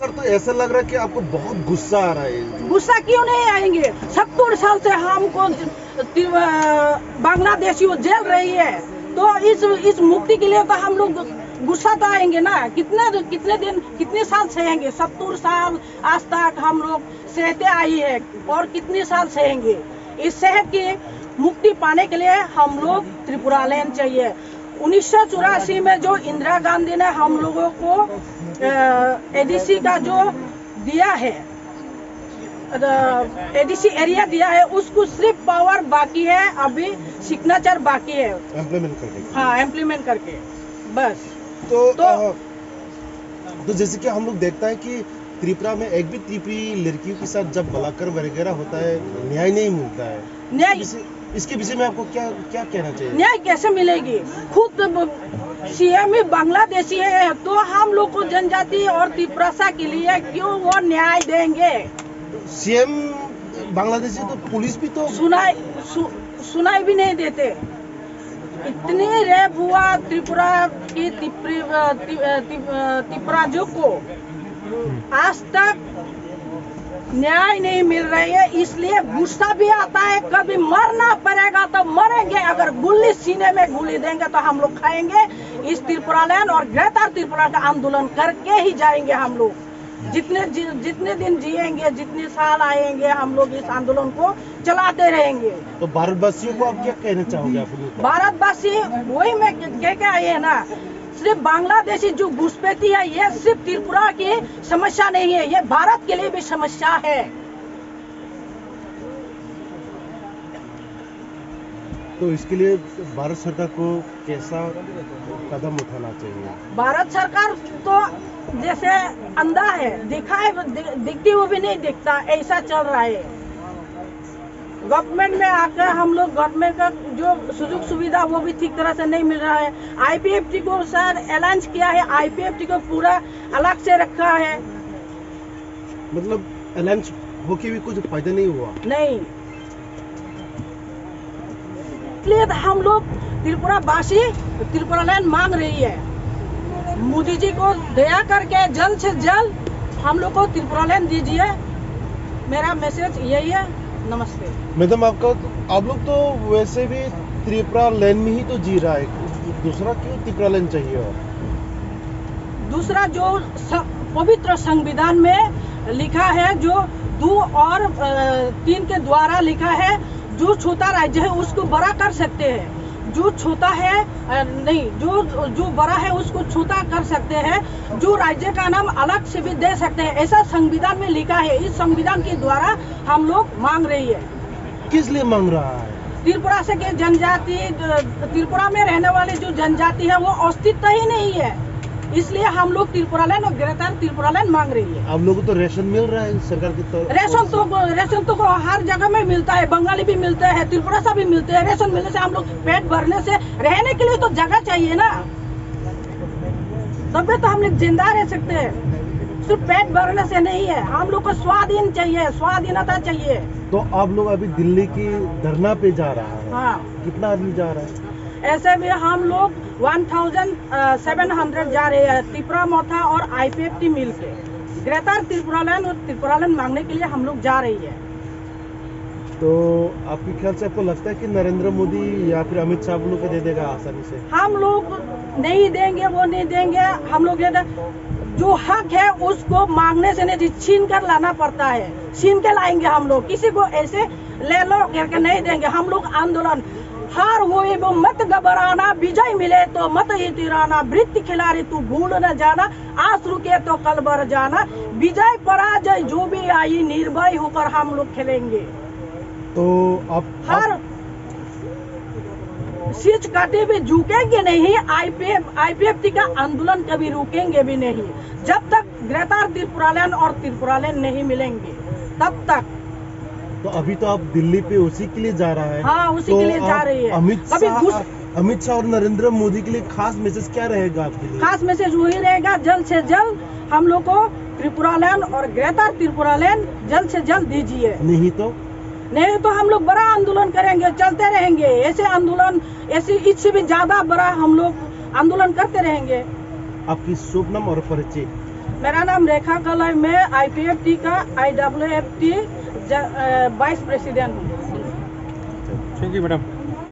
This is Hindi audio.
देखकर तो ऐसा लग रहा है कि आपको बहुत गुस्सा आ रहा है। गुस्सा क्यों नहीं आएंगे? 70 साल से हमको बांग्लादेशी जेल रही है, तो इस मुक्ति के लिए तो हम लोग गुस्सा तो आएंगे ना। कितने दिन कितने साल सहेंगे? 70 साल आज तक हम लोग सहते आई है, और कितने साल सहेंगे? इस शहर की मुक्ति पाने के लिए हम लोग त्रिपुरा लैंड चाहिए। 1984 में जो इंदिरा गांधी ने हम लोगों को एडीसी का जो दिया है, एडीसी एरिया दिया है, उसको सिर्फ पावर बाकी है, अभी सिग्नेचर बाकी है इम्प्लीमेंट करके। हाँ, इम्प्लीमेंट करके बस। तो जैसे कि हम लोग देखता है कि त्रिपुरा में एक भी त्रिपुरी लड़कियों के साथ जब बलात्कार वगैरह होता है, न्याय नहीं मिलता है। न्याय इसके विषय में आपको क्या क्या कहना चाहिए? न्याय कैसे मिलेगी? खुद सीएम ही बांग्लादेशी है, तो हम लोग को जनजाति और त्रिपुरा के लिए क्यों वो न्याय देंगे? सीएम बांग्लादेशी तो पुलिस भी तो सुनाई भी नहीं देते। इतनी रेप हुआ त्रिपुरा की त्रिपुराजों को, आज तक न्याय नहीं मिल रही है। इसलिए गुस्सा भी आता है। कभी मरना पड़ेगा तो मरेंगे, अगर गुल्ली सीने में गोली देंगे तो हम लोग खाएंगे। इस त्रिपुरा लैंड और ग्रेटर त्रिपुरा का आंदोलन करके ही जाएंगे हम लोग। जितने दिन जिएंगे, जितने साल आएंगे, हम लोग इस आंदोलन को चलाते रहेंगे। तो भारतवासियों को आप क्या कहना चाहोगे? आप भारतवासी वही मैं कह के आए है ना, सिर्फ बांग्लादेशी जो घुसपैठी है, ये सिर्फ त्रिपुरा की समस्या नहीं है, ये भारत के लिए भी समस्या है। तो इसके लिए भारत सरकार को कैसा कदम उठाना चाहिए? भारत सरकार तो जैसे अंधा है, दिखा है, दिखती वो भी नहीं दिखता, ऐसा चल रहा है। गवर्नमेंट में आकर हम लोग गवर्नमेंट का जो सुযোগ सुविधा वो भी ठीक तरह से नहीं मिल रहा है। आईपीएफटी को सर अलाउंस किया है, आईपीएफटी को पूरा अलग से रखा है। मतलब अलाउंस होके भी कुछ फायदा नहीं हुआ? नहीं, इसलिए हम लोग त्रिपुरा वासी त्रिपुरा लैंड मांग रही है। मोदी जी को दया करके जल्द से जल्द हम लोग को त्रिपुरा लैंड दीजिए। मेरा मैसेज यही है। नमस्ते मैडम, आप लोग तो वैसे भी त्रिपुरा लैंड में ही तो जी रहा है, दूसरा क्यों त्रिपुरा लैंड चाहिए? और दूसरा जो पवित्र संविधान में लिखा है, जो 2 और 3 के द्वारा लिखा है, जो छोटा राज्य है उसको बड़ा कर सकते हैं, जो छोटा है नहीं, जो बड़ा है उसको छोटा कर सकते हैं, जो राज्य का नाम अलग से भी दे सकते हैं, ऐसा संविधान में लिखा है। इस संविधान के द्वारा हम लोग मांग रही है। किस लिए मांग रहा है? त्रिपुरा से के जनजाति, त्रिपुरा में रहने वाली जो जनजाति है वो अस्तित्व ही नहीं है, इसलिए हम लोग त्रिपुरा लैंड और ग्रेटर त्रिपुरा लैंड मांग रही है। आप लोगों को तो रेशन मिल रहा है सरकार की तरफ? रेशन तो हर जगह में मिलता है, बंगाली भी मिलते हैं, त्रिपुरा से भी मिलते हैं। रेशन मिलने से हम लोग पेट भरने से, रहने के लिए तो जगह चाहिए ना, तब तो हम लोग जिंदा रह सकते हैं। सिर्फ पेट भरने से नहीं है, हम लोग को स्वाधीन चाहिए, स्वाधीनता चाहिए। तो आप लोग अभी दिल्ली की धरना पे जा रहा है? हाँ। कितना आदमी जा रहा है? ऐसे में हम लोग 1700 जा रहे हैं, त्रिपुरा मोथा और आईपीएफटी मिल के ग्रेटर त्रिपुरा लैंड और त्रिपुरा लैंड मांगने के लिए हम लोग जा रही है। तो आपके ख्याल से आपको लगता है कि नरेंद्र मोदी या फिर अमित शाह लोग को दे देगा आसानी से? हम लोग नहीं देंगे, वो नहीं देंगे। हम लोग जो हक है उसको मांगने से नहीं, छीन कर लाना पड़ता है, छीन के लाएंगे हम लोग। किसी को ऐसे ले लो करके नहीं देंगे। हम लोग आंदोलन हार हुए वो मत घबराना, विजय मिले तो मत ही तिराना, वृत्ति खिलाड़ी तू भूल न जाना, आस रुके तो कल बर जाना, विजय पराजय जो भी आई निर्भय होकर हम लोग खेलेंगे। तो आप शीच काटे भी झुकेंगे नहीं। आईपीएफटी का आंदोलन कभी रुकेंगे भी नहीं जब तक ग्रेटर त्रिपुरा लैंड और त्रिपुरा लैंड नहीं मिलेंगे, तब तक। तो अभी तो आप दिल्ली पे उसी के लिए जा रहा है? हाँ, उसी के लिए जा रही है। अमित शाह और नरेंद्र मोदी के लिए खास मैसेज क्या रहेगा आपके लिए? खास मैसेज वही रहेगा, जल्द से जल्द हम लोग को त्रिपुरा लैंड और ग्रेटर त्रिपुरा लैंड जल्द से जल्द दीजिए। नहीं तो हम लोग बड़ा आंदोलन करेंगे, चलते रहेंगे। ऐसे आंदोलन, ऐसे इससे भी ज्यादा बड़ा हम लोग आंदोलन करते रहेंगे। आपकी शुभ नाम और परिचय? मेरा नाम रेखा कलई, मैं IPFT का IWFT वाइस प्रेसिडेंट हूँ। Thank you madam.